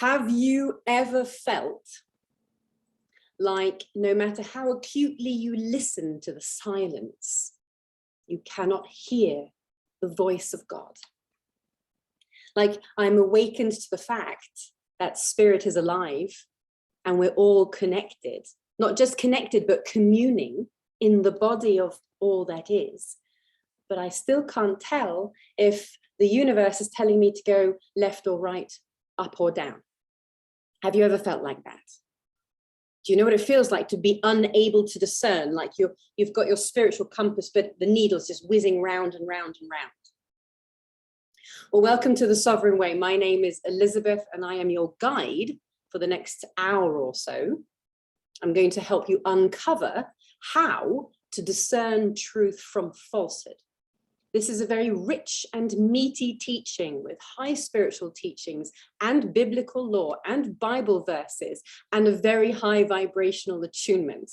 Have you ever felt like no matter how acutely you listen to the silence, you cannot hear the voice of God? Like I'm awakened to the fact that spirit is alive and we're all connected, not just connected, but communing in the body of all that is. But I still can't tell if the universe is telling me to go left or right, up or down. Have you ever felt like that? Do you know what it feels like to be unable to discern? Like you've got your spiritual compass, but the needle's just whizzing round and round and round. Well, welcome to the Sovereign Way. My name is Elizabeth and I am your guide for the next hour or so. I'm going to help you uncover how to discern truth from falsehood. This is a very rich and meaty teaching with high spiritual teachings and biblical law and Bible verses and a very high vibrational attunement.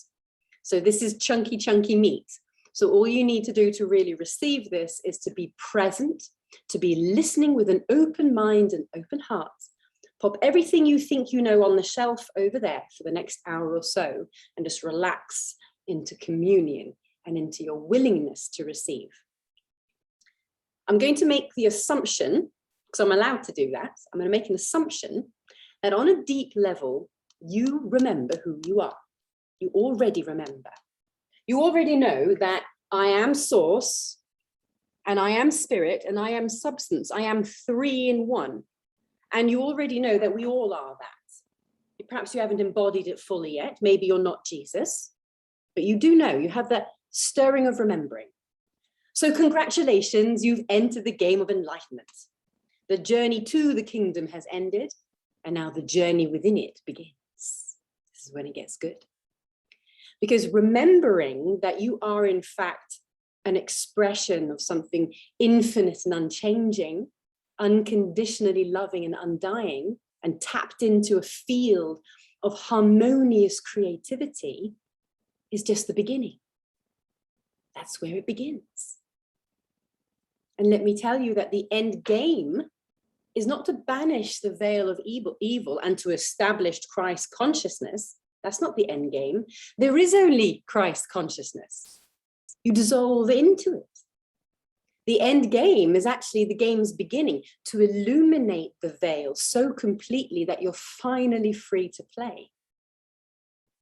So this is chunky meat. So all you need to do to really receive this is to be present, to be listening with an open mind and open heart. Pop everything you think you know on the shelf over there for the next hour or so and just relax into communion and into your willingness to receive. I'm going to make the assumption, because I'm allowed to do that, I'm going to make an assumption that on a deep level, you remember who you are. You already remember. You already know that I am source, and I am spirit, and I am substance. I am three in one. And you already know that we all are that. Perhaps you haven't embodied it fully yet. Maybe you're not Jesus, but you do know, you have that stirring of remembering. So congratulations, you've entered the game of enlightenment. The journey to the kingdom has ended, and now the journey within it begins. This is when it gets good. Because remembering that you are in fact an expression of something infinite and unchanging, unconditionally loving and undying, and tapped into a field of harmonious creativity is just the beginning. That's where it begins. And let me tell you that the end game is not to banish the veil of evil and to establish Christ consciousness. That's not the end game. There is only Christ consciousness. You dissolve into it. The end game is actually the game's beginning, to illuminate the veil so completely that you're finally free to play.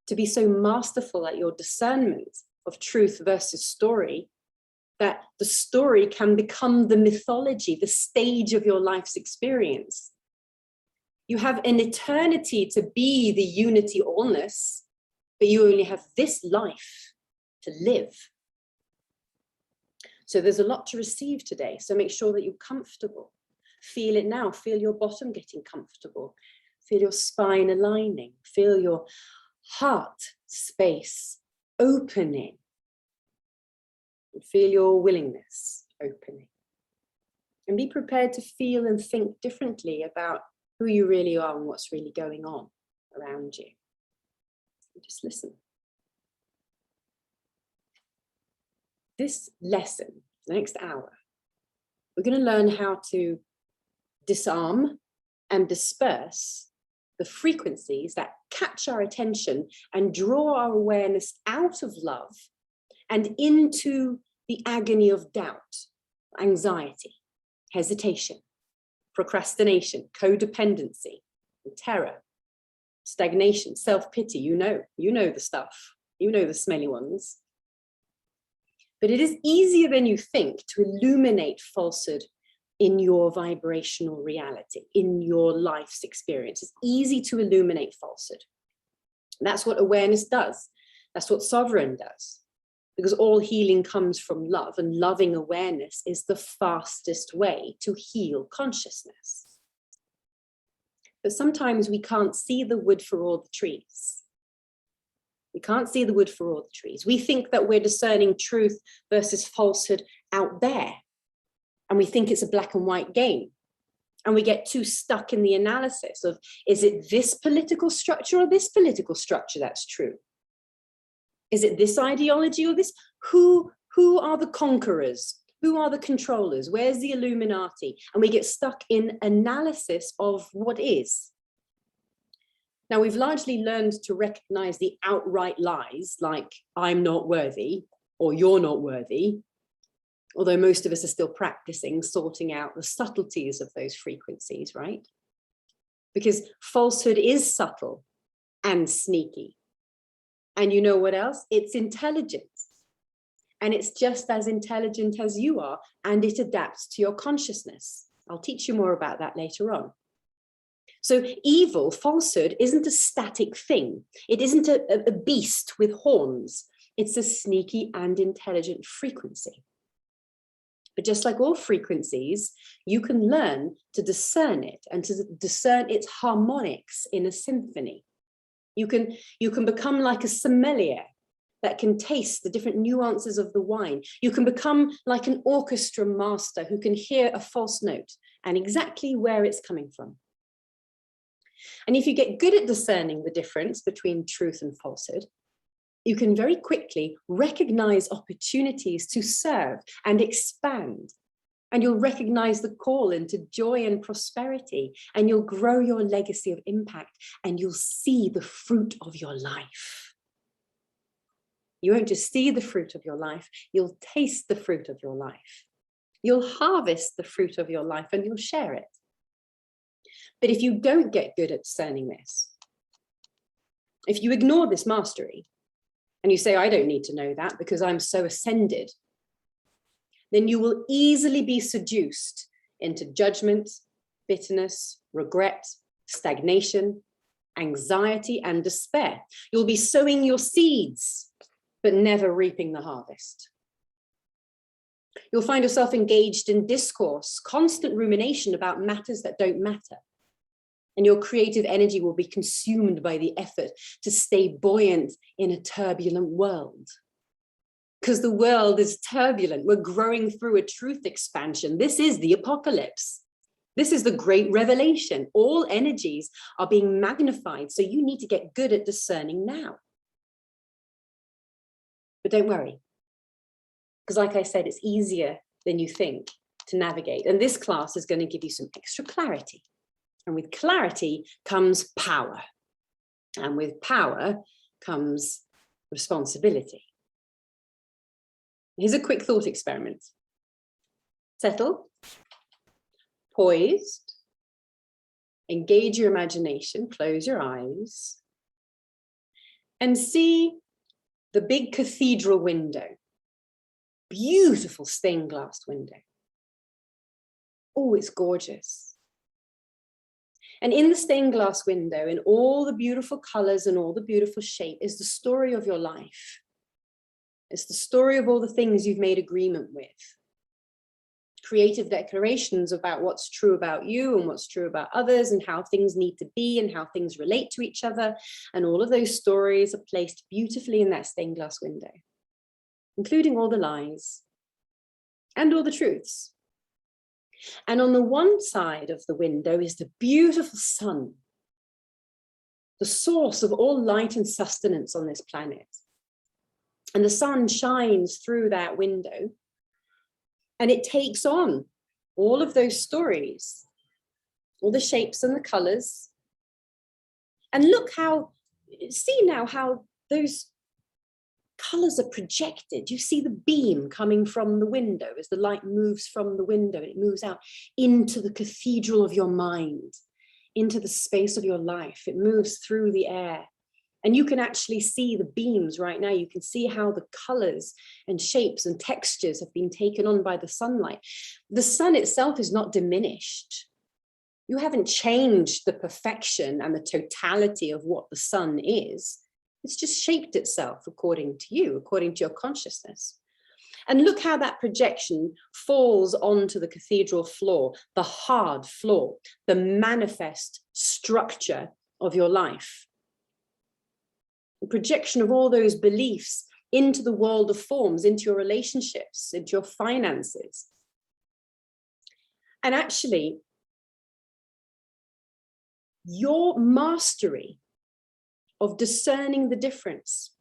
To be so masterful at your discernment of truth versus story, that the story can become the mythology, the stage of your life's experience. You have an eternity to be the unity allness, but you only have this life to live. So there's a lot to receive today. So make sure that you're comfortable. Feel it now. Feel your bottom getting comfortable. Feel your spine aligning. Feel your heart space opening. And feel your willingness opening. And be prepared to feel and think differently about who you really are and what's really going on around you. And just listen. This lesson, the next hour, we're going to learn how to disarm and disperse the frequencies that catch our attention and draw our awareness out of love and into the agony of doubt, anxiety, hesitation, procrastination, codependency, terror, stagnation, self-pity. You know the stuff. You know the smelly ones. But it is easier than you think to illuminate falsehood in your vibrational reality, in your life's experience. It's easy to illuminate falsehood. And that's what awareness does. That's what sovereign does. Because all healing comes from love, and loving awareness is the fastest way to heal consciousness. But sometimes we can't see the wood for all the trees. We can't see the wood for all the trees. We think that we're discerning truth versus falsehood out there. And we think it's a black and white game. And we get too stuck in the analysis of, is it this political structure or this political structure that's true? Is it this ideology or this? Who are the conquerors? Who are the controllers? Where's the Illuminati? And we get stuck in analysis of what is. Now, we've largely learned to recognize the outright lies, like I'm not worthy or you're not worthy, although most of us are still practicing sorting out the subtleties of those frequencies, right? Because falsehood is subtle and sneaky. And you know what else? It's intelligence. And it's just as intelligent as you are, and it adapts to your consciousness. I'll teach you more about that later on. So evil, falsehood, isn't a static thing. It isn't a beast with horns. It's a sneaky and intelligent frequency. But just like all frequencies, you can learn to discern it and to discern its harmonics in a symphony. You can become like a sommelier that can taste the different nuances of the wine. You can become like an orchestra master who can hear a false note and exactly where it's coming from. And if you get good at discerning the difference between truth and falsehood, you can very quickly recognize opportunities to serve and expand. And you'll recognize the call into joy and prosperity, and you'll grow your legacy of impact, and you'll see the fruit of your life. You won't just see the fruit of your life, you'll taste the fruit of your life. You'll harvest the fruit of your life and you'll share it. But if you don't get good at discerning this, if you ignore this mastery and you say, I don't need to know that because I'm so ascended, then you will easily be seduced into judgment, bitterness, regret, stagnation, anxiety, and despair. You'll be sowing your seeds, but never reaping the harvest. You'll find yourself engaged in discourse, constant rumination about matters that don't matter. And your creative energy will be consumed by the effort to stay buoyant in a turbulent world. Because the world is turbulent. We're growing through a truth expansion. This is the apocalypse. This is the great revelation. All energies are being magnified. So you need to get good at discerning now. But don't worry. Because like I said, it's easier than you think to navigate. And this class is going to give you some extra clarity. And with clarity comes power. And with power comes responsibility. Here's a quick thought experiment. Settle, poised, engage your imagination, close your eyes, and see the big cathedral window. Beautiful stained glass window. Oh, it's gorgeous. And in the stained glass window, in all the beautiful colors and all the beautiful shape, is the story of your life. It's the story of all the things you've made agreement with. Creative declarations about what's true about you and what's true about others and how things need to be and how things relate to each other. And all of those stories are placed beautifully in that stained glass window, including all the lies and all the truths. And on the one side of the window is the beautiful sun, the source of all light and sustenance on this planet. And the sun shines through that window and it takes on all of those stories, all the shapes and the colors. And look how, see now how those colors are projected. You see the beam coming from the window as the light moves from the window. It moves out into the cathedral of your mind, into the space of your life. It moves through the air. And you can actually see the beams right now. You can see how the colors and shapes and textures have been taken on by the sunlight. The sun itself is not diminished. You haven't changed the perfection and the totality of what the sun is. It's just shaped itself according to you, according to your consciousness. And look how that projection falls onto the cathedral floor, the hard floor, the manifest structure of your life. The projection of all those beliefs into the world of forms, into your relationships, into your finances. And actually, your mastery of discerning the difference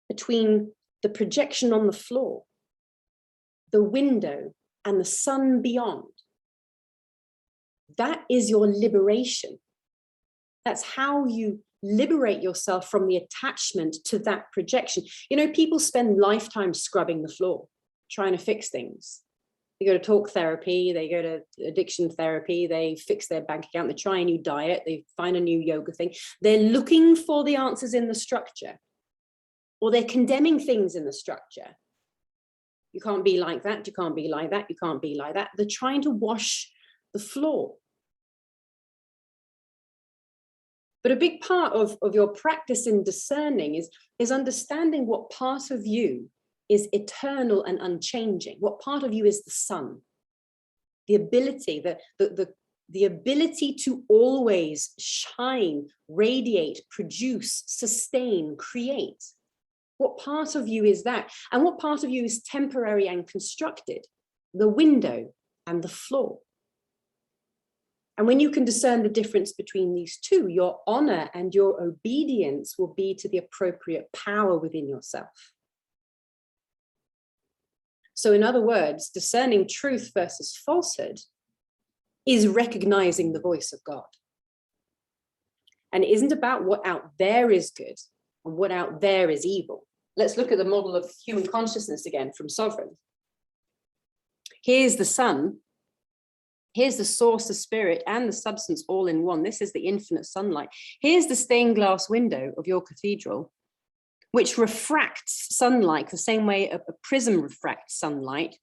between the projection on the floor, the window, and the sun beyond, that is your liberation. That's how you liberate yourself from the attachment to that projection. You know, people spend lifetimes scrubbing the floor, trying to fix things. They go to talk therapy, they go to addiction therapy, they fix their bank account, they try a new diet, they find a new yoga thing. They're looking for the answers in the structure, or they're condemning things in the structure. You can't be like that, you can't be like that, you can't be like that. They're trying to wash the floor. But a big part of your practice in discerning is understanding what part of you is eternal and unchanging. What part of you is the sun? The ability, the ability to always shine, radiate, produce, sustain, create. What part of you is that? And what part of you is temporary and constructed? The window and the floor. And when you can discern the difference between these two, your honor and your obedience will be to the appropriate power within yourself. So in other words, discerning truth versus falsehood is recognizing the voice of God. And it isn't about what out there is good and what out there is evil. Let's look at the model of human consciousness again from Sovereign. Here's the sun. Here's the source, the spirit, and the substance all in one. This is the infinite sunlight. Here's the stained glass window of your cathedral, which refracts sunlight the same way a prism refracts sunlight,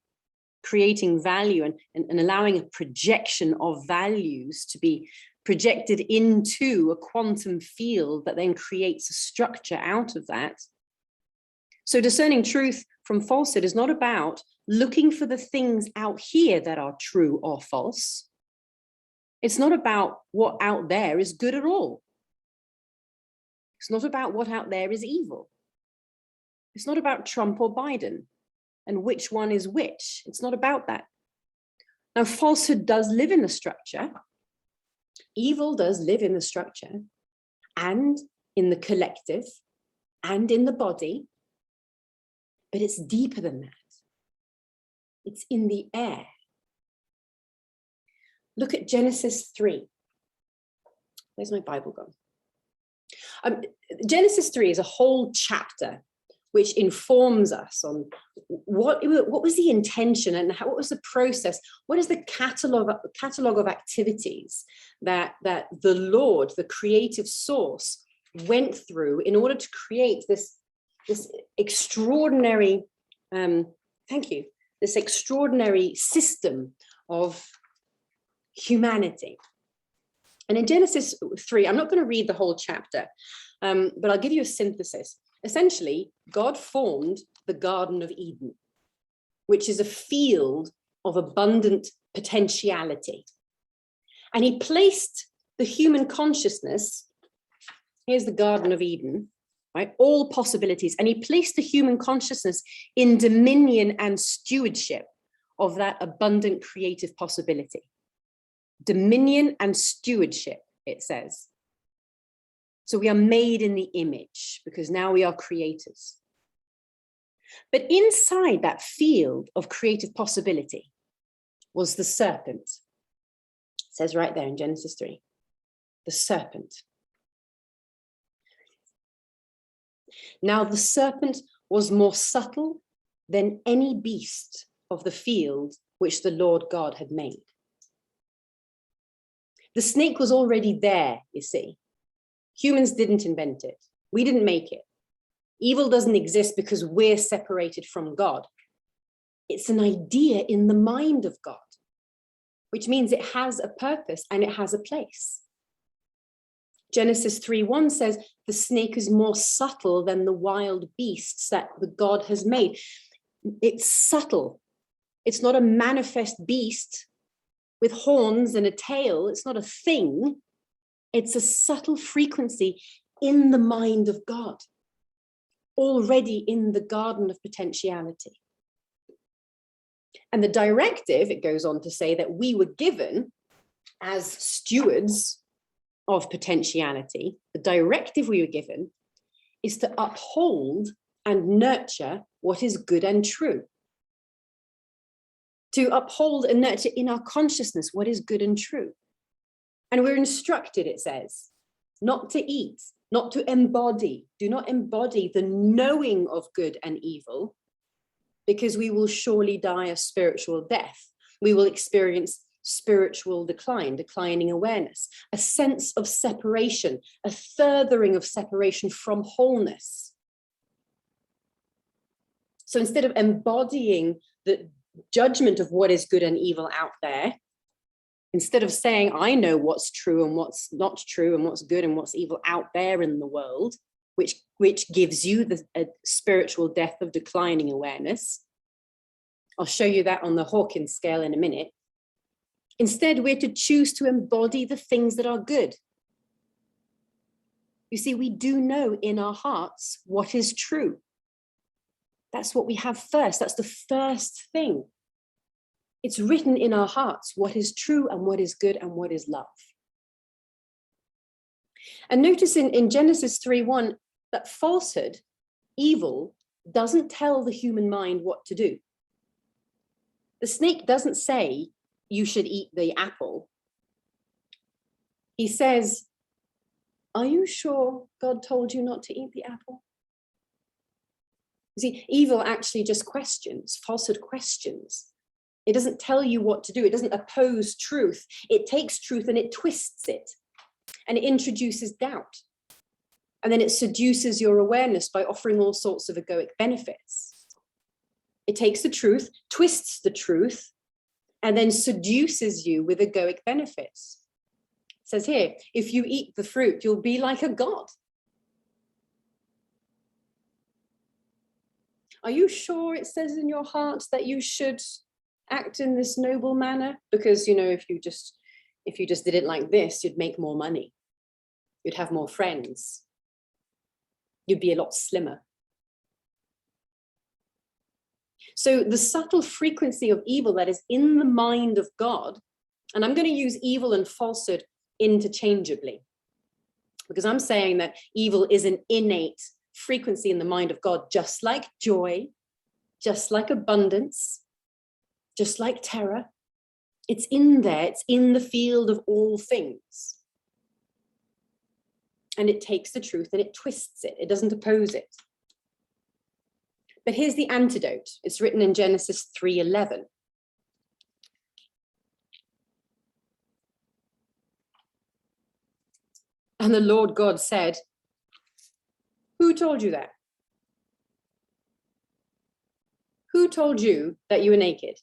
creating value and allowing a projection of values to be projected into a quantum field that then creates a structure out of that. So discerning truth from falsehood is not about looking for the things out here that are true or false. It's not about what out there is good at all. It's not about what out there is evil. It's not about Trump or Biden and which one is which. It's not about that. Now, falsehood does live in the structure. Evil does live in the structure and in the collective and in the body, but it's deeper than that. It's in the air. Look at Genesis 3. Where's my Bible gone? Genesis 3 is a whole chapter which informs us on what was the intention and what was the process, what is the catalog of activities that the Lord, the creative source, went through in order to create this extraordinary, this extraordinary system of humanity. And in Genesis 3, I'm not going to read the whole chapter, but I'll give you a synthesis. Essentially, God formed the Garden of Eden, which is a field of abundant potentiality. And he placed the human consciousness, here's the Garden of Eden, right? All possibilities. And he placed the human consciousness in dominion and stewardship of that abundant creative possibility. Dominion and stewardship, it says. So we are made in the image because now we are creators. But inside that field of creative possibility was the serpent. It says right there in Genesis 3, the serpent. Now the serpent was more subtle than any beast of the field which the Lord God had made. The snake was already there, you see. Humans didn't invent it. We didn't make it. Evil doesn't exist because we're separated from God. It's an idea in the mind of God, which means it has a purpose and it has a place. Genesis 3:1 says, the snake is more subtle than the wild beasts that the God has made. It's subtle. It's not a manifest beast with horns and a tail. It's not a thing. It's a subtle frequency in the mind of God, already in the garden of potentiality. And the directive, it goes on to say that we were given as stewards of potentiality, the directive we were given is to uphold and nurture what is good and true. To uphold and nurture in our consciousness what is good and true. And we're instructed, it says, not to eat, not to embody. Do not embody the knowing of good and evil, because we will surely die a spiritual death. We will experience spiritual decline, declining awareness, a sense of separation, a furthering of separation from wholeness. So instead of embodying the judgment of what is good and evil out there, instead of saying, I know what's true and what's not true and what's good and what's evil out there in the world, which gives you a spiritual death of declining awareness. I'll show you that on the Hawkins scale in a minute. Instead, we're to choose to embody the things that are good. You see, we do know in our hearts what is true. That's what we have first. That's the first thing. It's written in our hearts what is true and what is good and what is love. And notice in Genesis 3:1 that falsehood, evil, doesn't tell the human mind what to do. The snake doesn't say, you should eat the apple. He says, are you sure God told you not to eat the apple? You see, evil actually just questions, falsehood questions. It doesn't tell you what to do. It doesn't oppose truth. It takes truth and it twists it, and it introduces doubt. And then it seduces your awareness by offering all sorts of egoic benefits. It takes the truth, twists the truth, and then seduces you with egoic benefits. It says here, if you eat the fruit, you'll be like a god. Are you sure it says in your heart that you should act in this noble manner? Because, you know, if you just did it like this, you'd make more money. You'd have more friends. You'd be a lot slimmer. So the subtle frequency of evil that is in the mind of God, and I'm going to use evil and falsehood interchangeably, because I'm saying that evil is an innate frequency in the mind of God, just like joy, just like abundance, just like terror. It's in there, it's in the field of all things. And it takes the truth and it twists it, it doesn't oppose it. But here's the antidote. It's written in Genesis 3:11. And the Lord God said, who told you that? Who told you that you were naked?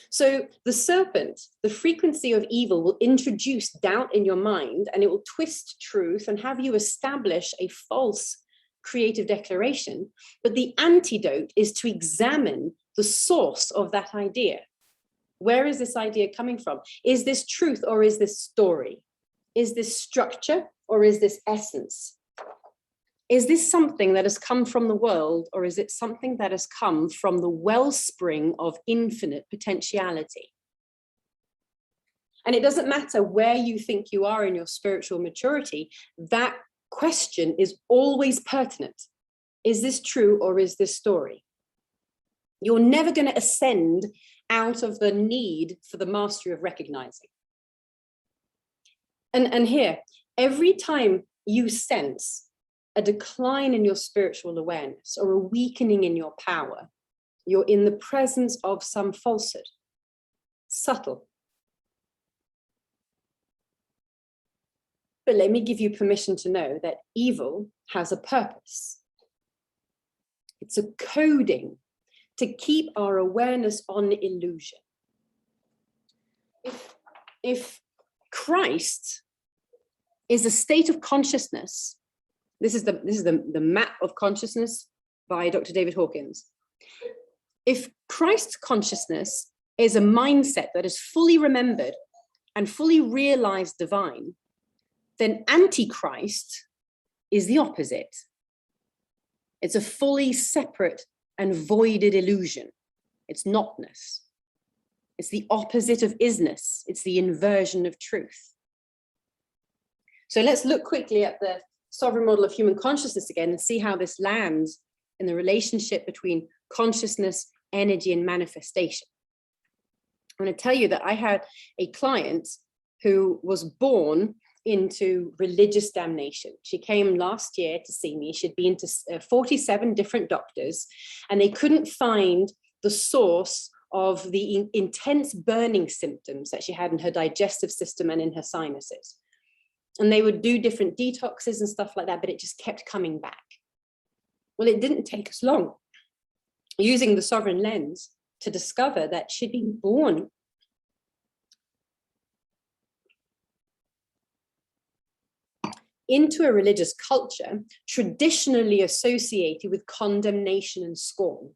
So the serpent, the frequency of evil, will introduce doubt in your mind, and it will twist truth and have you establish a false creative declaration. But the antidote is to examine the source of that idea. Where is this idea coming from? Is this truth or is this story? Is this structure or is this essence? Is this something that has come from the world, or is it something that has come from the wellspring of infinite potentiality? And it doesn't matter where you think you are in your spiritual maturity, that question is always pertinent. Is this true or is this story? You're never going to ascend out of the need for the mastery of recognizing. And here, every time you sense a decline in your spiritual awareness or a weakening in your power, you're in the presence of some falsehood. Subtle. But let me give you permission to know that evil has a purpose. It's a coding to keep our awareness on illusion. If Christ is a state of consciousness, this is the map of consciousness by Dr. David Hawkins. If Christ's consciousness is a mindset that is fully remembered and fully realized divine, then Antichrist is the opposite. It's a fully separate and voided illusion. It's notness. It's the opposite of isness. It's the inversion of truth. So let's look quickly at the sovereign model of human consciousness again and see how this lands in the relationship between consciousness, energy, and manifestation. I'm going to tell you that I had a client who was born into religious damnation. She came last year to see me. She'd been to 47 different doctors, and they couldn't find the source of the intense burning symptoms that she had in her digestive system and in her sinuses. And they would do different detoxes and stuff like that, but it just kept coming back. Well, it didn't take us long, using the sovereign lens, to discover that she'd been born into a religious culture traditionally associated with condemnation and scorn.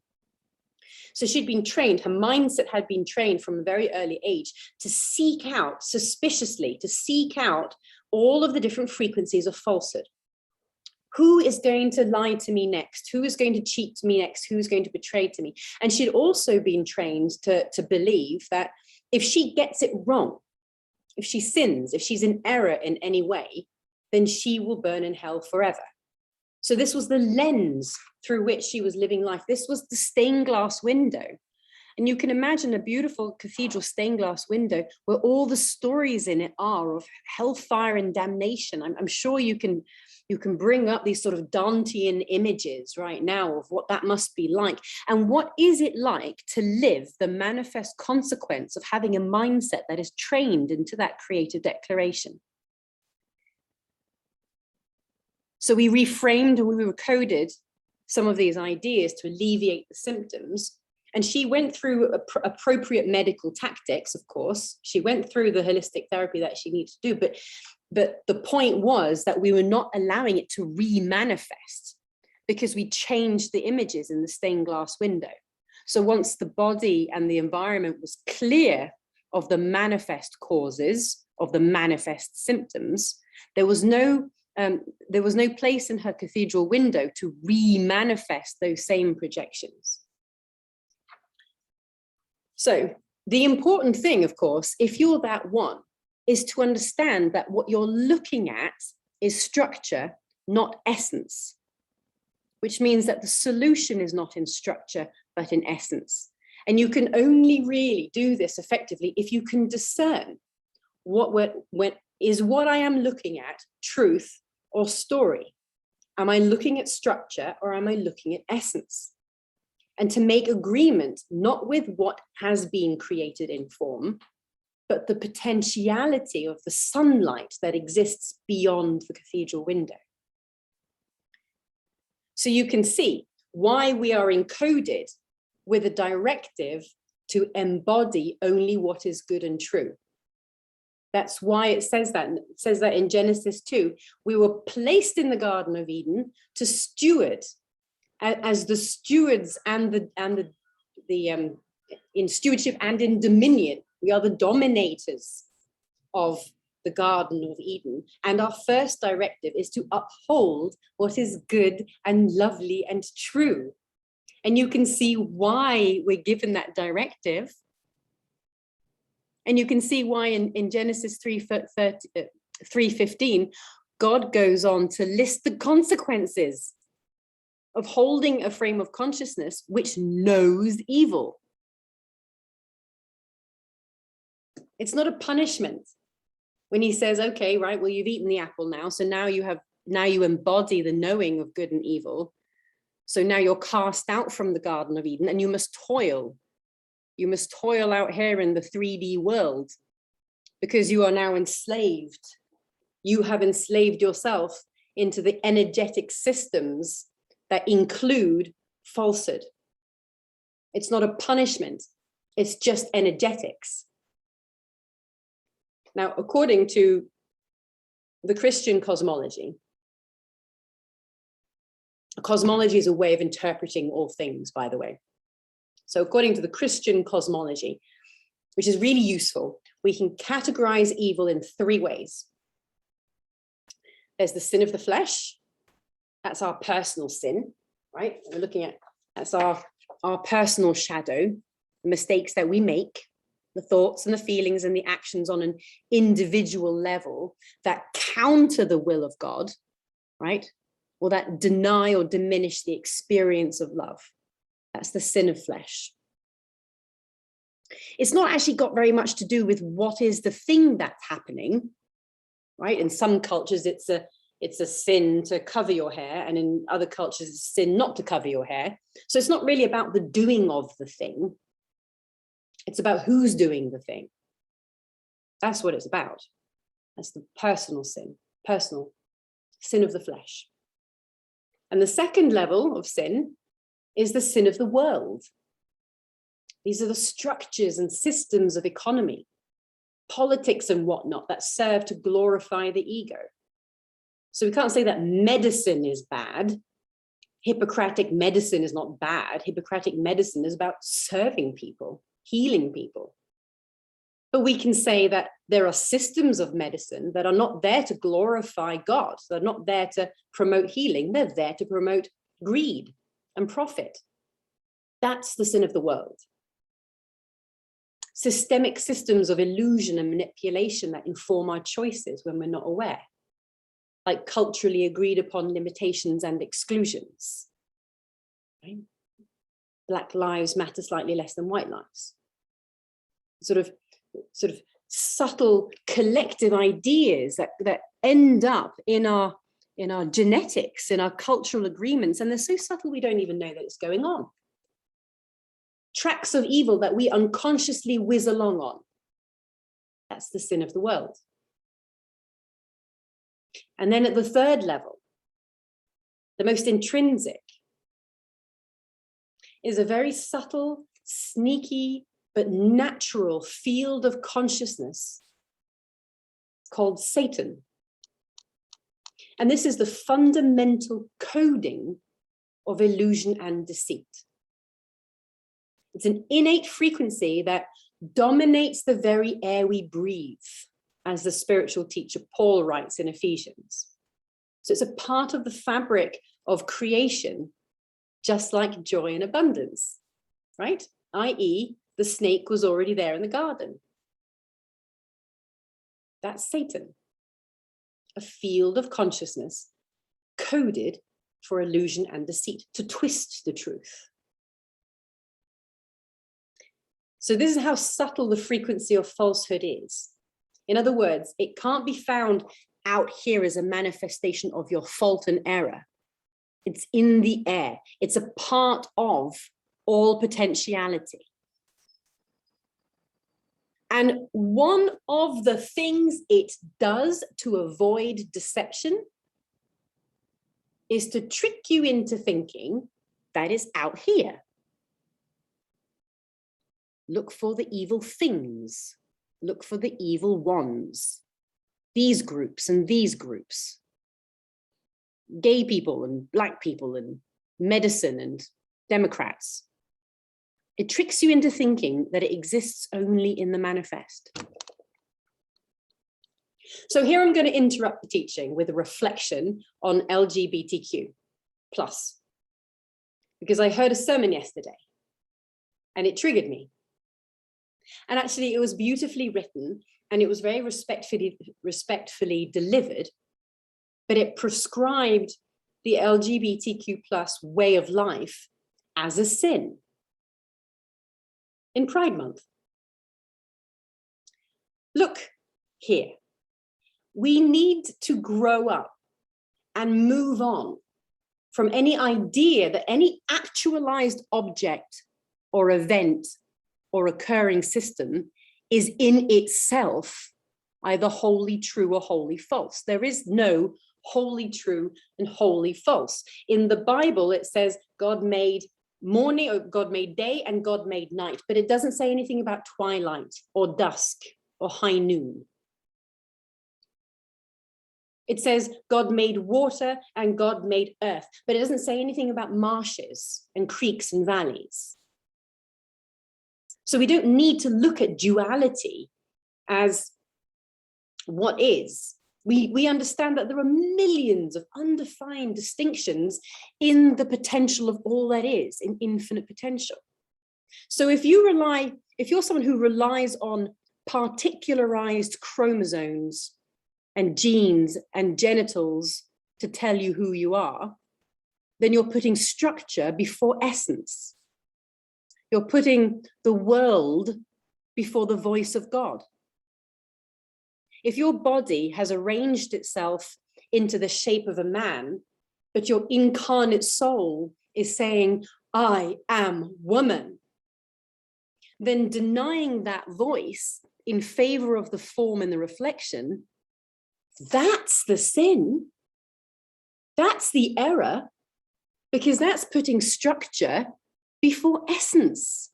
So she'd been trained, her mindset had been trained from a very early age to seek out, suspiciously, to seek out all of the different frequencies of falsehood. Who is going to lie to me next? Who is going to cheat to me next? Who is going to betray to me? And she'd also been trained to believe that if she gets it wrong, if she sins, if she's in error in any way, then she will burn in hell forever. So this was the lens through which she was living life. This was the stained glass window. And you can imagine a beautiful cathedral stained glass window where all the stories in it are of hellfire and damnation. I'm sure you can bring up these sort of Dantean images right now of what that must be like. And what is it like to live the manifest consequence of having a mindset that is trained into that creative declaration? So we reframed and we recoded some of these ideas to alleviate the symptoms. And she went through appropriate medical tactics, of course. She went through the holistic therapy that she needed to do. But the point was that we were not allowing it to re-manifest because we changed the images in the stained glass window. So once the body and the environment was clear of the manifest causes, of the manifest symptoms, there was no place in her cathedral window to re-manifest those same projections. So the important thing, of course, if you're that one, is to understand that what you're looking at is structure, not essence, which means that the solution is not in structure, but in essence. And you can only really do this effectively if you can discern what I am looking at truth or story. Am I looking at structure or am I looking at essence? And to make agreement, not with what has been created in form, but the potentiality of the sunlight that exists beyond the cathedral window. So you can see why we are encoded with a directive to embody only what is good and true. That's why it says that. It says that in Genesis 2, we were placed in the Garden of Eden to steward, as the stewards and in stewardship and in dominion. We are the dominators of the Garden of Eden. And our first directive is to uphold what is good and lovely and true. And you can see why we're given that directive. And you can see why in Genesis 3:15, God goes on to list the consequences of holding a frame of consciousness which knows evil. It's not a punishment when he says, okay, right, well, you've eaten the apple now, so now you embody the knowing of good and evil. So now you're cast out from the Garden of Eden and you must toil. You must toil out here in the 3D world because you are now enslaved. You have enslaved yourself into the energetic systems that include falsehood. It's not a punishment, it's just energetics. Now, according to the Christian cosmology, cosmology is a way of interpreting all things, by the way. So according to the Christian cosmology, which is really useful, we can categorize evil in 3 ways. There's the sin of the flesh. That's our personal sin, right? We're looking at, that's our personal shadow, the mistakes that we make, the thoughts and the feelings and the actions on an individual level that counter the will of God, right? Or that deny or diminish the experience of love. That's the sin of flesh. It's not actually got very much to do with what is the thing that's happening, right? In some cultures, it's a sin to cover your hair, and in other cultures, it's a sin not to cover your hair. So it's not really about the doing of the thing. It's about who's doing the thing. That's what it's about. That's the personal sin of the flesh. And the second level of sin is the sin of the world. These are the structures and systems of economy, politics and whatnot that serve to glorify the ego. So we can't say that medicine is bad. Hippocratic medicine is not bad. Hippocratic medicine is about serving people, healing people. But we can say that there are systems of medicine that are not there to glorify God. They're not there to promote healing. They're there to promote greed and profit. That's the sin of the world. Systemic systems of illusion and manipulation that inform our choices when we're not aware, like culturally agreed upon limitations and exclusions. Right? Black lives matter slightly less than white lives. Sort of subtle collective ideas that end up in our genetics, in our cultural agreements, and they're so subtle we don't even know that it's going on. Tracks of evil that we unconsciously whiz along on. That's the sin of the world. And then at the third level, the most intrinsic, is a very subtle, sneaky, but natural field of consciousness called Satan. And this is the fundamental coding of illusion and deceit. It's an innate frequency that dominates the very air we breathe, as the spiritual teacher Paul writes in Ephesians. So it's a part of the fabric of creation, just like joy and abundance, right? i.e., the snake was already there in the garden. That's Satan, a field of consciousness coded for illusion and deceit, to twist the truth. So this is how subtle the frequency of falsehood is. In other words, it can't be found out here as a manifestation of your fault and error. It's in the air. It's a part of all potentiality. And one of the things it does to avoid deception is to trick you into thinking that it's out here. Look for the evil things. Look for the evil ones. These groups and these groups. Gay people and black people and medicine and Democrats. It tricks you into thinking that it exists only in the manifest. So here I'm going to interrupt the teaching with a reflection on LGBTQ+, because I heard a sermon yesterday and it triggered me. And actually it was beautifully written and it was very respectfully delivered, but it prescribed the LGBTQ+ way of life as a sin in Pride Month. Look here, we need to grow up and move on from any idea that any actualized object or event or occurring system is in itself either wholly true or wholly false. There is no wholly true and wholly false. In the Bible, it says God made morning, or God made day, and God made night, but it doesn't say anything about twilight or dusk or high noon. It says God made water and God made earth, but it doesn't say anything about marshes and creeks and valleys. So we don't need to look at duality as what is. We understand that there are millions of undefined distinctions in the potential of all that is, in infinite potential. So if you're someone who relies on particularized chromosomes and genes and genitals to tell you who you are, then you're putting structure before essence. You're putting the world before the voice of God. If your body has arranged itself into the shape of a man, but your incarnate soul is saying, I am woman, then denying that voice in favor of the form and the reflection, that's the sin. That's the error, because that's putting structure before essence.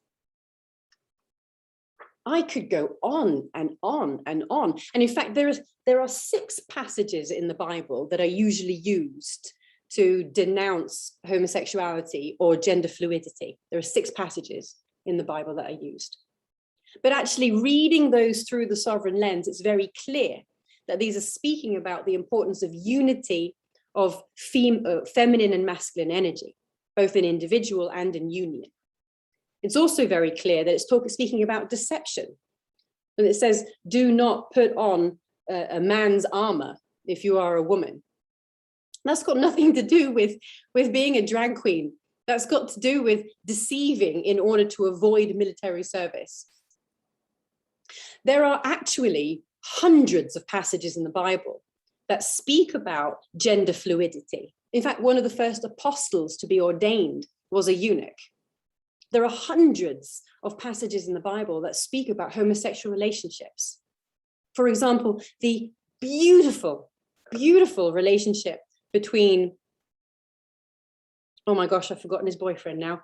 I could go on and on and on. And in fact, there are 6 passages in the Bible that are usually used to denounce homosexuality or gender fluidity. There are 6 passages in the Bible that are used. But actually reading those through the sovereign lens, it's very clear that these are speaking about the importance of unity of feminine and masculine energy, both in individual and in union. It's also very clear that it's speaking about deception. And it says, do not put on a man's armor if you are a woman. That's got nothing to do with being a drag queen. That's got to do with deceiving in order to avoid military service. There are actually hundreds of passages in the Bible that speak about gender fluidity. In fact, one of the first apostles to be ordained was a eunuch. There are hundreds of passages in the Bible that speak about homosexual relationships. For example, the beautiful, beautiful relationship between, oh my gosh, I've forgotten his boyfriend now,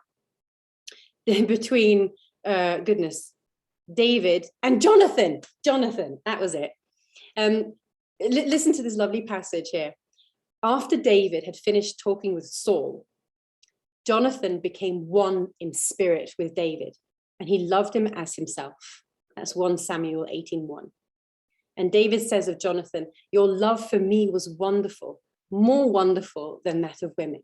between, David and Jonathan. Jonathan, that was it. Listen to this lovely passage here. After David had finished talking with Saul, Jonathan became one in spirit with David, and he loved him as himself. That's 1 Samuel 18:1. And David says of Jonathan, your love for me was wonderful, more wonderful than that of women.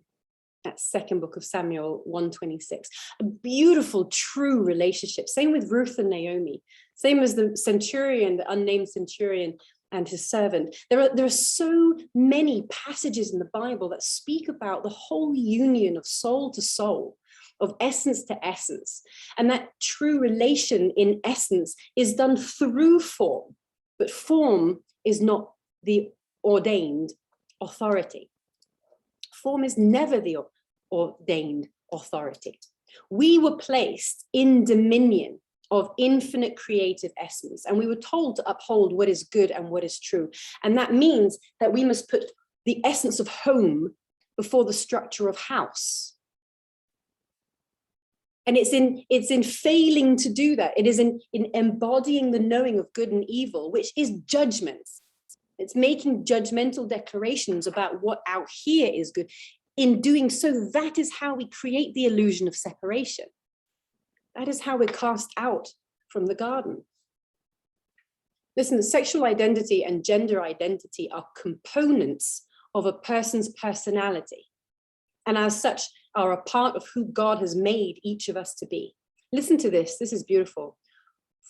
That's 2nd book of Samuel 1:26. A beautiful, true relationship. Same with Ruth and Naomi. Same as the centurion, the unnamed centurion and his servant. There are so many passages in the Bible that speak about the whole union of soul to soul, of essence to essence. And that true relation in essence is done through form, but form is not the ordained authority. Form is never the ordained authority. We were placed in dominion of infinite creative essence, and we were told to uphold what is good and what is true. And that means that we must put the essence of home before the structure of house. And it's in failing to do that. It is in embodying the knowing of good and evil, which is judgment. It's making judgmental declarations about what out here is good. In doing so, that is how we create the illusion of separation. That is how we're cast out from the garden. Listen, sexual identity and gender identity are components of a person's personality, and as such are a part of who God has made each of us to be. Listen to this. This is beautiful.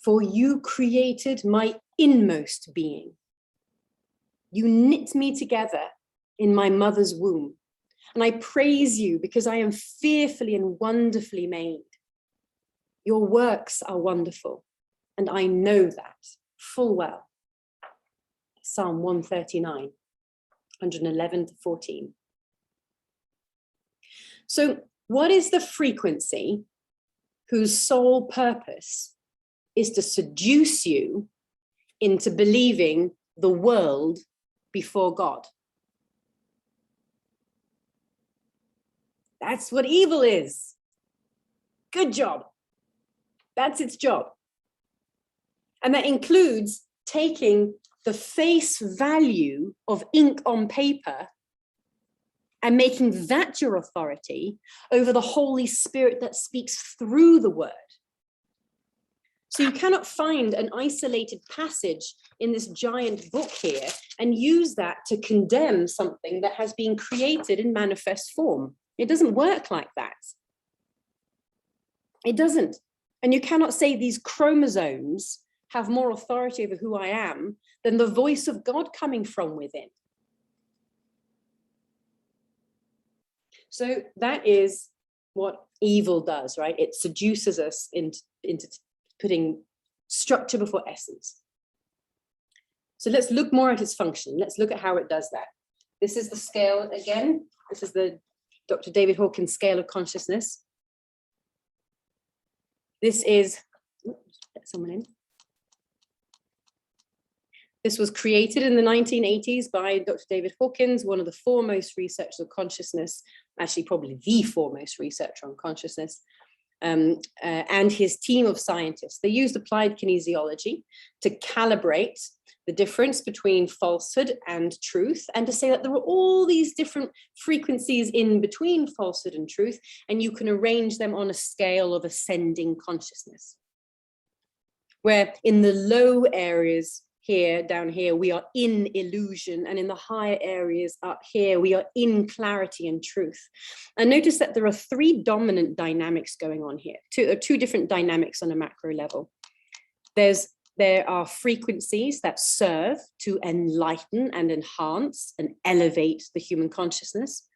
For you created my inmost being. You knit me together in my mother's womb. And I praise you because I am fearfully and wonderfully made. Your works are wonderful, and I know that full well. Psalm 139, 111 to 14. So what is the frequency whose sole purpose is to seduce you into believing the world before God? That's what evil is. Good job. That's its job. And that includes taking the face value of ink on paper and making that your authority over the Holy Spirit that speaks through the word. So you cannot find an isolated passage in this giant book here and use that to condemn something that has been created in manifest form. It doesn't work like that. It doesn't. And you cannot say these chromosomes have more authority over who I am than the voice of God coming from within. So that is what evil does, right? It seduces us into putting structure before essence. So let's look more at its function. Let's look at how it does that. This is the scale again. This is the Dr. David Hawkins scale of consciousness. This is, let someone in. This was created in the 1980s by Dr. David Hawkins, one of the foremost researchers of consciousness, actually probably the foremost researcher on consciousness, and his team of scientists. They used applied kinesiology to calibrate the difference between falsehood and truth, and to say that there are all these different frequencies in between falsehood and truth, and you can arrange them on a scale of ascending consciousness. Where in the low areas, here, down here, we are in illusion, and in the higher areas up here, we are in clarity and truth. And notice that there are three dominant dynamics going on here, two different dynamics on a macro level. There are frequencies that serve to enlighten and enhance and elevate the human consciousness.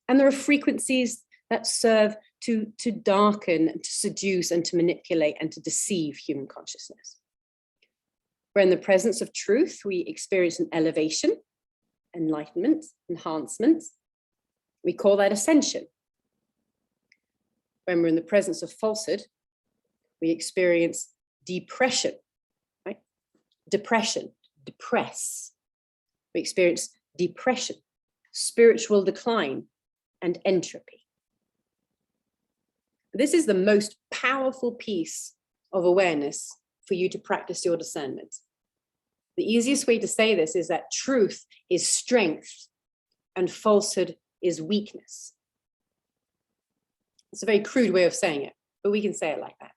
And there are frequencies that serve to darken, to seduce, and to manipulate and to deceive human consciousness. Where in the presence of truth, we experience an elevation, enlightenment, enhancement. We call that ascension. When we're in the presence of falsehood, we experience depression, right? Depression, depress. We experience depression, spiritual decline, and entropy. This is the most powerful piece of awareness for you to practice your discernment. The easiest way to say this is that truth is strength and falsehood is weakness. It's a very crude way of saying it, but we can say it like that.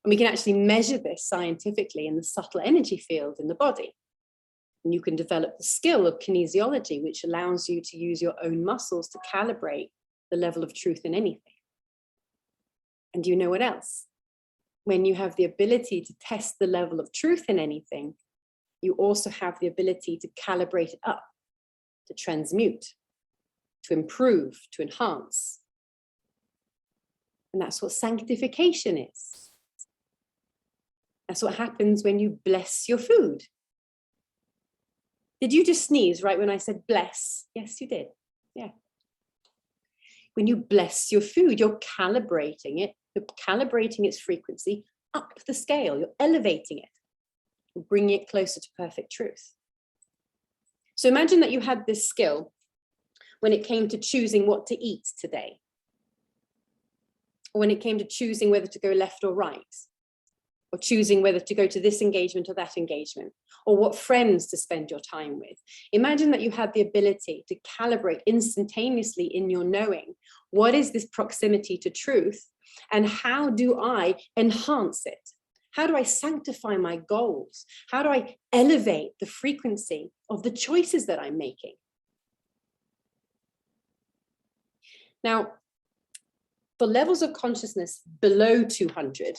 And we can actually measure this scientifically in the subtle energy field in the body. And you can develop the skill of kinesiology, which allows you to use your own muscles to calibrate the level of truth in anything. And you know what else? When you have the ability to test the level of truth in anything, you also have the ability to calibrate it up, to transmute, to improve, to enhance. And that's what sanctification is. That's what happens when you bless your food. Did you just sneeze right when I said bless? Yes, you did. Yeah. When you bless your food, you're calibrating it. You're calibrating its frequency up the scale. You're elevating it. You're bringing it closer to perfect truth. So imagine that you had this skill when it came to choosing what to eat today. Or when it came to choosing whether to go left or right. Or choosing whether to go to this engagement or that engagement. Or what friends to spend your time with. Imagine that you had the ability to calibrate instantaneously in your knowing. What is this proximity to truth? And how do I enhance it? How do I sanctify my goals? How do I elevate the frequency of the choices that I'm making? Now, for levels of consciousness below 200,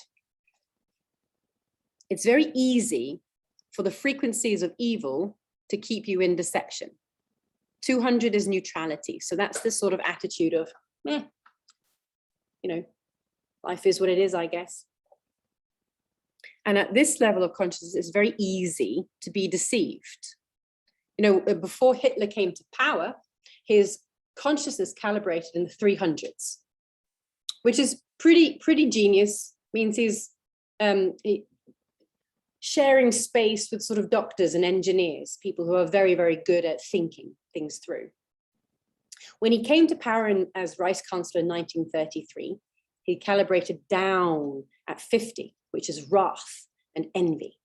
it's very easy for the frequencies of evil to keep you in deception. 200 is neutrality. So that's this sort of attitude of, you know, life is what it is, I guess. And at this level of consciousness, it's very easy to be deceived. You know, before Hitler came to power, his consciousness calibrated in the 300s, which is pretty genius. Means he's sharing space with sort of doctors and engineers, people who are very, very good at thinking things through. When he came to power as Vice Chancellor in 1933, he calibrated down at 50, which is wrath and envy.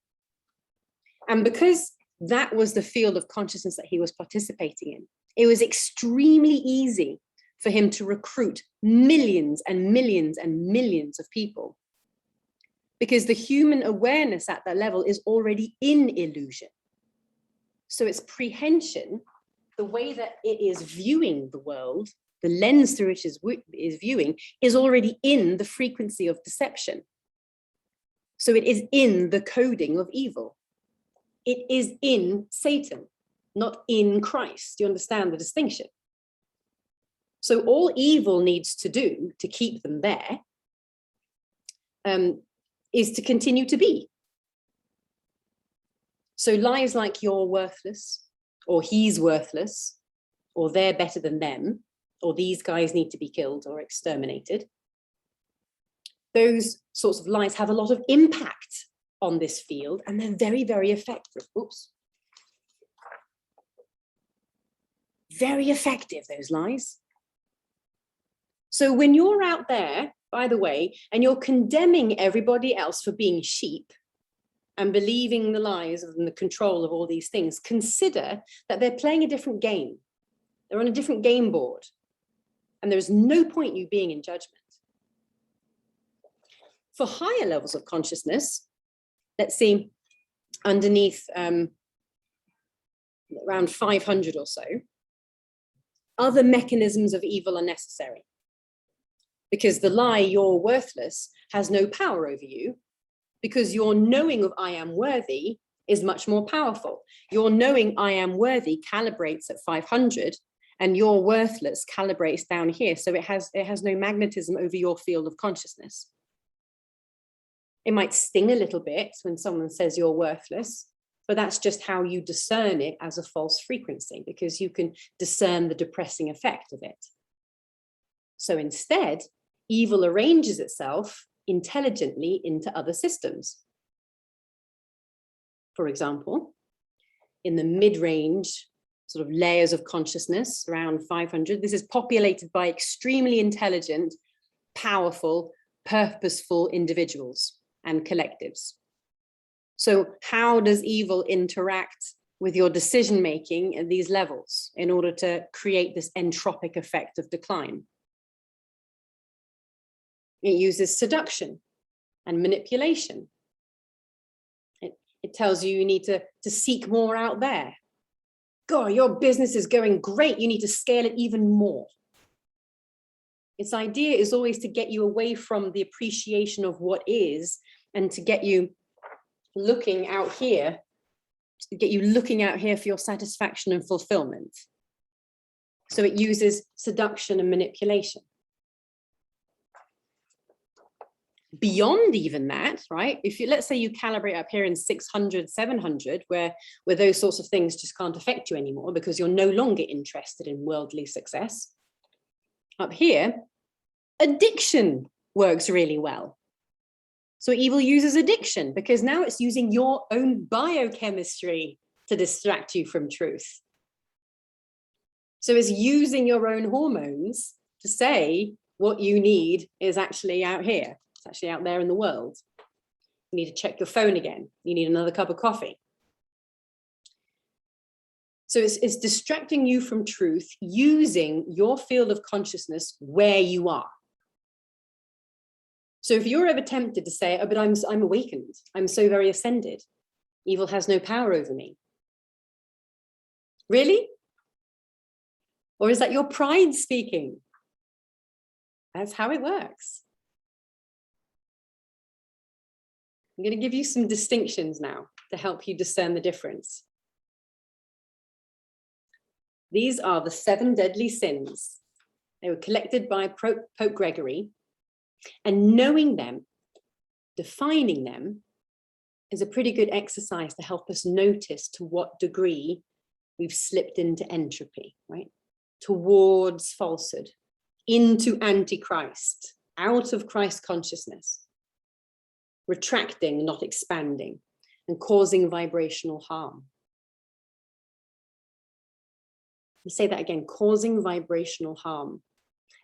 And because that was the field of consciousness that he was participating in, it was extremely easy for him to recruit millions and millions and millions of people. Because the human awareness at that level is already in illusion. So its prehension, the way that it is viewing the world, the lens through which it is viewing, is already in the frequency of deception. So it is in the coding of evil. It is in Satan, not in Christ. Do you understand the distinction? So all evil needs to do to keep them there is to continue to be. So lies like you're worthless, or he's worthless, or they're better than them, or these guys need to be killed or exterminated. Those sorts of lies have a lot of impact on this field, and they're very, very effective. Oops. Very effective, those lies. So when you're out there, by the way, and you're condemning everybody else for being sheep and believing the lies and the control of all these things, consider that they're playing a different game. They're on a different game board. And there's no point you being in judgment. For higher levels of consciousness, let's see, underneath around 500 or so, other mechanisms of evil are necessary. Because the lie, you're worthless, has no power over you, because your knowing of I am worthy is much more powerful. Your knowing I am worthy calibrates at 500, and your worthless calibrates down here. So it has no magnetism over your field of consciousness. It might sting a little bit when someone says you're worthless, but that's just how you discern it as a false frequency, because you can discern the depressing effect of it. So instead, evil arranges itself intelligently into other systems. For example, in the mid-range sort of layers of consciousness around 500, this is populated by extremely intelligent, powerful, purposeful individuals and collectives. So how does evil interact with your decision-making at these levels in order to create this entropic effect of decline? It uses seduction and manipulation. It tells you need to seek more out there. God, your business is going great. You need to scale it even more. Its idea is always to get you away from the appreciation of what is and to get you looking out here, for your satisfaction and fulfillment. So it uses seduction and manipulation. Beyond even that, right? If you, let's say you calibrate up here in 600, 700, where those sorts of things just can't affect you anymore because you're no longer interested in worldly success. Up here, addiction works really well. So evil uses addiction because now it's using your own biochemistry to distract you from truth. So it's using your own hormones to say what you need is actually out here. It's actually out there in the world. You need to check your phone again. You need another cup of coffee. So it's distracting you from truth using your field of consciousness where you are. So if you're ever tempted to say, oh, but I'm awakened, I'm so very ascended, evil has no power over me. Really? Or is that your pride speaking? That's how it works. I'm going to give you some distinctions now to help you discern the difference. These are the 7 deadly sins. They were collected by Pope Gregory, and knowing them, defining them, is a pretty good exercise to help us notice to what degree we've slipped into entropy, right? Towards falsehood, into Antichrist, out of Christ consciousness, retracting, not expanding, and causing vibrational harm. I'll say that again, causing vibrational harm.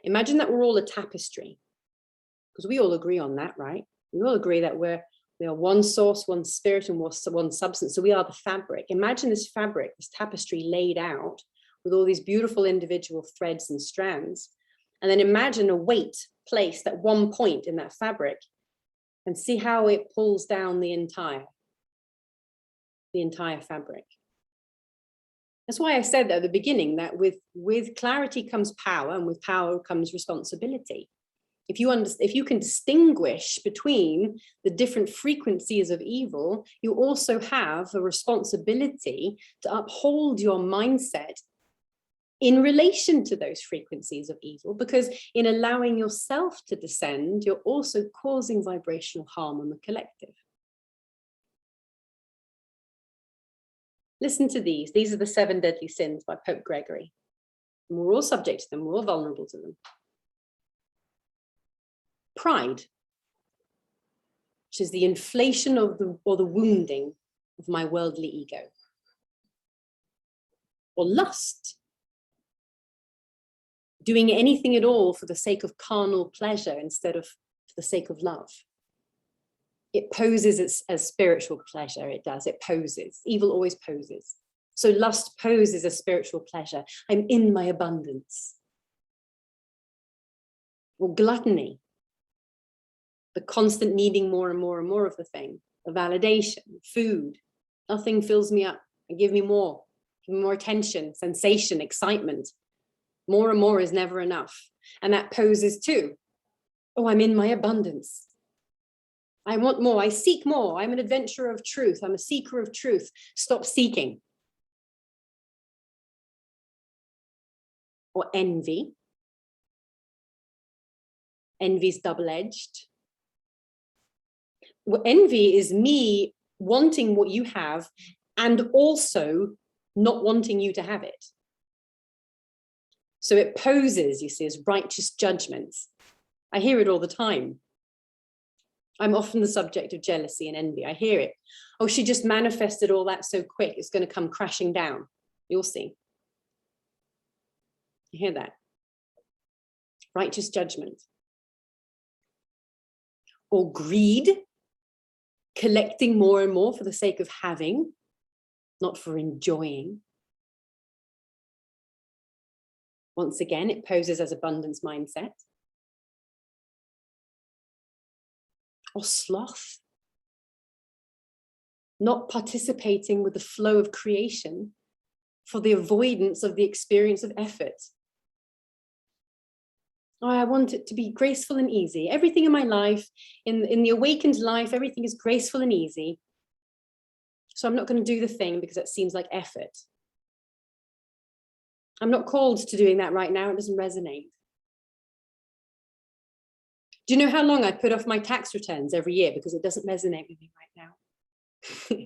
Imagine that we're all a tapestry, because we all agree on that, right? We all agree that we are one source, one spirit, and one substance. So we are the fabric. Imagine this fabric, this tapestry laid out with all these beautiful individual threads and strands. And then imagine a weight placed at one point in that fabric and see how it pulls down the entire fabric. That's why I said at the beginning that with clarity comes power, and with power comes responsibility. If you can distinguish between the different frequencies of evil, you also have a responsibility to uphold your mindset in relation to those frequencies of evil, because in allowing yourself to descend, you're also causing vibrational harm on the collective. Listen to these. These are the 7 deadly sins by Pope Gregory. And we're all subject to them. We're all vulnerable to them. Pride, which is the inflation of or the wounding of my worldly ego. Or lust, doing anything at all for the sake of carnal pleasure instead of for the sake of love. It poses as spiritual pleasure, it does, it poses. Evil always poses. So lust poses as spiritual pleasure. I'm in my abundance. Or gluttony, the constant needing more and more and more of the thing, the validation, food. Nothing fills me up and give me more attention, sensation, excitement. More and more is never enough. And that poses too. Oh, I'm in my abundance. I want more, I seek more. I'm an adventurer of truth. I'm a seeker of truth. Stop seeking. Or envy. Envy's double-edged. Well, envy is me wanting what you have and also not wanting you to have it. So it poses, you see, as righteous judgments. I hear it all the time. I'm often the subject of jealousy and envy. I hear it. Oh, she just manifested all that so quick. It's going to come crashing down. You'll see. You hear that? Righteous judgment. Or greed, collecting more and more for the sake of having, not for enjoying. Once again, it poses as abundance mindset. Or sloth, not participating with the flow of creation for the avoidance of the experience of effort. Oh, I want it to be graceful and easy. Everything in my life, in the awakened life, everything is graceful and easy. So I'm not going to do the thing because it seems like effort. I'm not called to doing that right now. It doesn't resonate. Do you know how long I put off my tax returns every year because it doesn't resonate with me right now?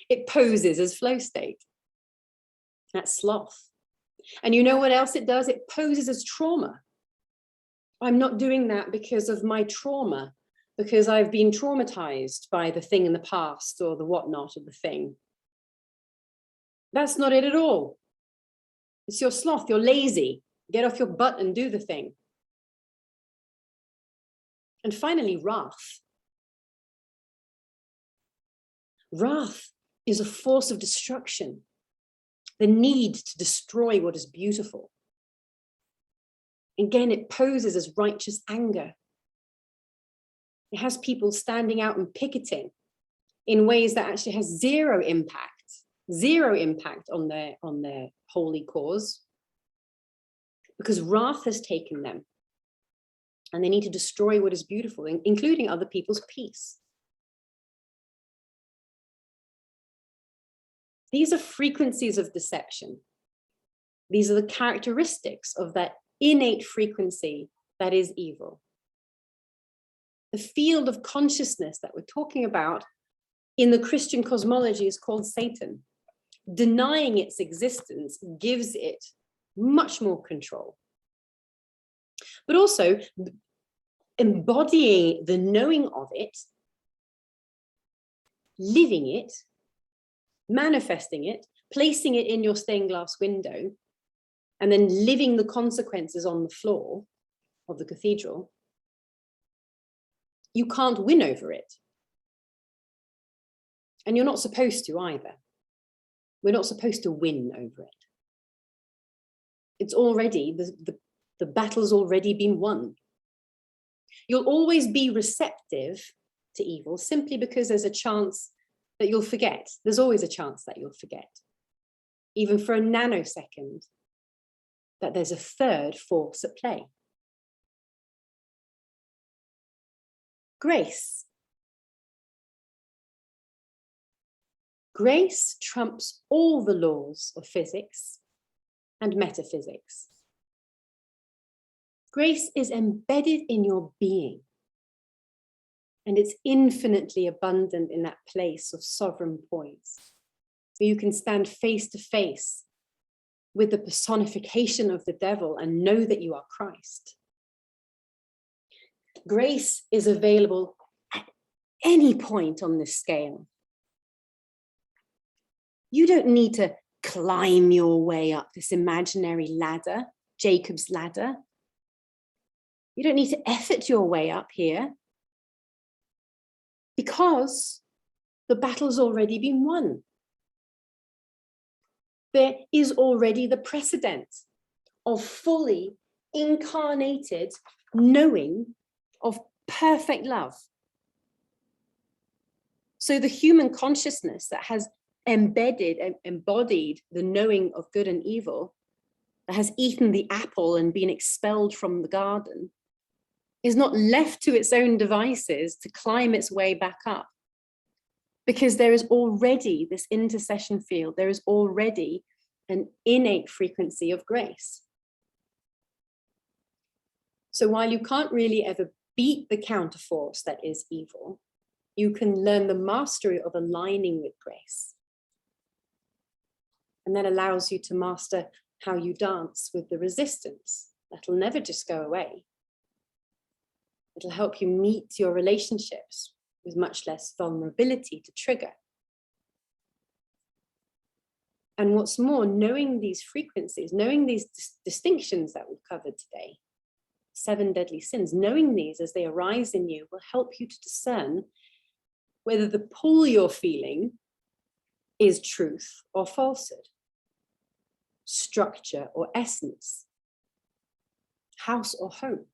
It poses as flow state. That's sloth. And you know what else it does? It poses as trauma. I'm not doing that because of my trauma, because I've been traumatized by the thing in the past or the whatnot of the thing. That's not it at all. It's your sloth, you're lazy. Get off your butt and do the thing. And finally, wrath. Wrath is a force of destruction, the need to destroy what is beautiful. Again, it poses as righteous anger. It has people standing out and picketing in ways that actually has zero impact on their holy cause, because wrath has taken them. And they need to destroy what is beautiful, including other people's peace. These are frequencies of deception. These are the characteristics of that innate frequency that is evil. The field of consciousness that we're talking about in the Christian cosmology is called Satan. Denying its existence gives it much more control. But also, embodying the knowing of it, living it, manifesting it, placing it in your stained glass window, and then living the consequences on the floor of the cathedral, you can't win over it. And you're not supposed to either. We're not supposed to win over it. It's already, the battle's already been won. You'll always be receptive to evil simply because there's a chance that you'll forget. There's always a chance that you'll forget, even for a nanosecond, that there's a third force at play. Grace. Grace trumps all the laws of physics and metaphysics. Grace is embedded in your being, and it's infinitely abundant in that place of sovereign poise. You can stand face to face with the personification of the devil and know that you are Christ. Grace is available at any point on this scale. You don't need to climb your way up this imaginary ladder, Jacob's ladder. You don't need to effort your way up here because the battle's already been won. There is already the precedent of fully incarnated knowing of perfect love. So the human consciousness that has embedded and embodied the knowing of good and evil, that has eaten the apple and been expelled from the garden, is not left to its own devices to climb its way back up. Because there is already this intercession field, there is already an innate frequency of grace. So while you can't really ever beat the counterforce that is evil, you can learn the mastery of aligning with grace. And that allows you to master how you dance with the resistance. That'll never just go away. It'll help you meet your relationships with much less vulnerability to trigger. And what's more, knowing these frequencies, knowing these distinctions that we've covered today, 7 deadly sins, knowing these as they arise in you will help you to discern whether the pull you're feeling is truth or falsehood, structure or essence, house or home.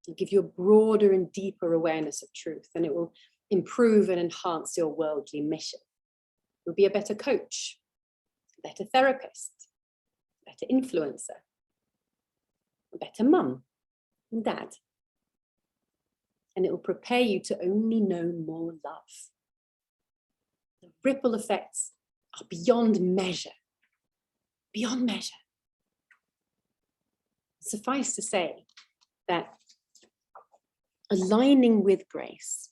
It'll give you a broader and deeper awareness of truth, and it will improve and enhance your worldly mission. You'll be a better coach, a better therapist, a better influencer, a better mum and dad. And it will prepare you to only know more love. The ripple effects are beyond measure, beyond measure. Suffice to say that aligning with grace,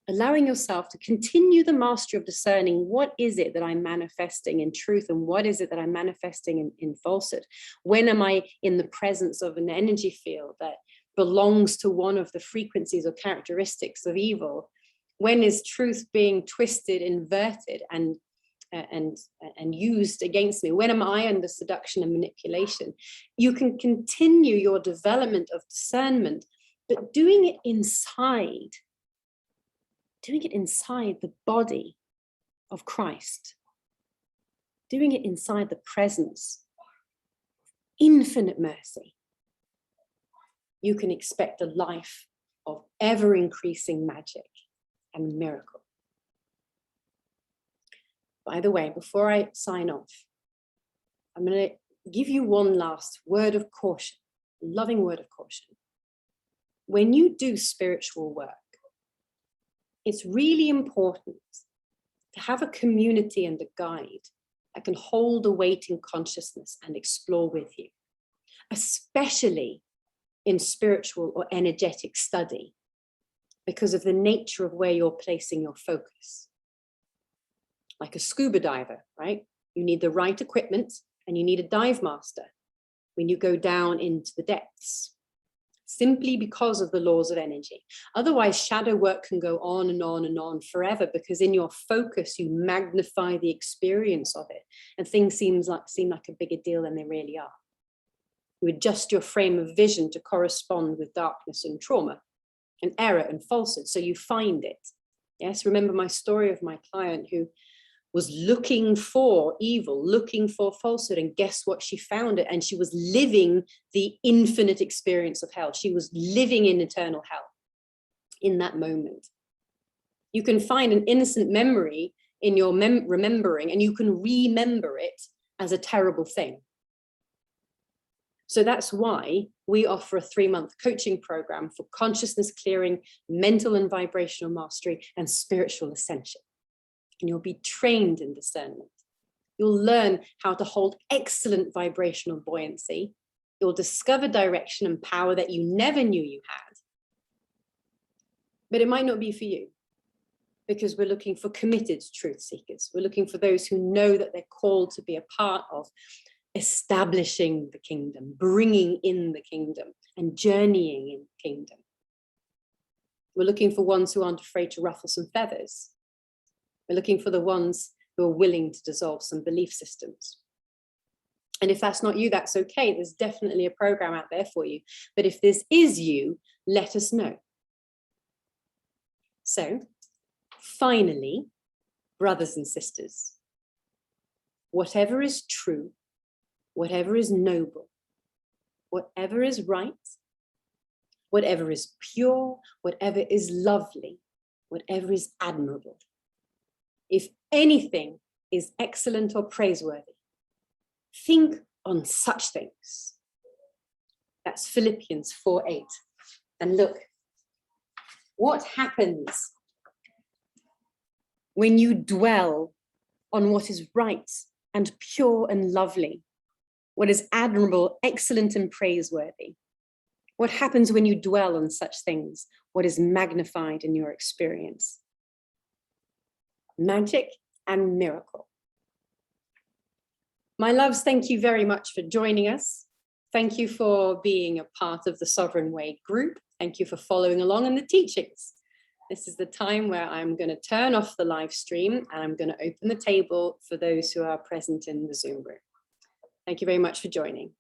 allowing yourself to continue the mastery of discerning what is it that I'm manifesting in truth and what is it that I'm manifesting in falsehood. When am I in the presence of an energy field that belongs to one of the frequencies or characteristics of evil? When is truth being twisted, inverted, and used against me? When am I under seduction and manipulation? You can continue your development of discernment, but doing it inside the body of Christ, doing it inside the presence of infinite mercy. You can expect a life of ever-increasing magic and miracle. By the way, before I sign off, I'm going to give you one last word of caution, a loving word of caution. When you do spiritual work, it's really important to have a community and a guide that can hold a weight in consciousness and explore with you, especially in spiritual or energetic study, because of the nature of where you're placing your focus. Like a scuba diver, right? You need the right equipment and you need a dive master when you go down into the depths, simply because of the laws of energy. Otherwise, shadow work can go on and on and on forever, because in your focus, you magnify the experience of it and things seem like a bigger deal than they really are. You adjust your frame of vision to correspond with darkness and trauma and error and falsehood, so you find it. Yes, remember my story of my client who was looking for evil, looking for falsehood, and guess what? She found it, and she was living the infinite experience of hell. She was living in eternal hell in that moment. You can find an innocent memory in your remembering, and you can remember it as a terrible thing. So that's why we offer a 3-month coaching program for consciousness clearing, mental and vibrational mastery, and spiritual ascension. And you'll be trained in discernment. You'll learn how to hold excellent vibrational buoyancy. You'll discover direction and power that you never knew you had. But it might not be for you. because we're looking for committed truth seekers. We're looking for those who know that they're called to be a part of establishing the kingdom, bringing in the kingdom, and journeying in the kingdom. We're looking for ones who aren't afraid to ruffle some feathers. We're looking for the ones who are willing to dissolve some belief systems. And if that's not you, that's okay. There's definitely a program out there for you. But if this is you, let us know. So, finally, brothers and sisters, whatever is true, whatever is noble, whatever is right, whatever is pure, whatever is lovely, whatever is admirable, if anything is excellent or praiseworthy, think on such things. That's Philippians 4:8. And look, what happens when you dwell on what is right and pure and lovely, what is admirable, excellent and praiseworthy? What happens when you dwell on such things? What is magnified in your experience? Magic and miracle. My loves, thank you very much for joining us. Thank you for being a part of the Sovereign Way group. Thank you for following along in the teachings. This is the time where I'm going to turn off the live stream and I'm going to open the table for those who are present in the Zoom room. Thank you very much for joining.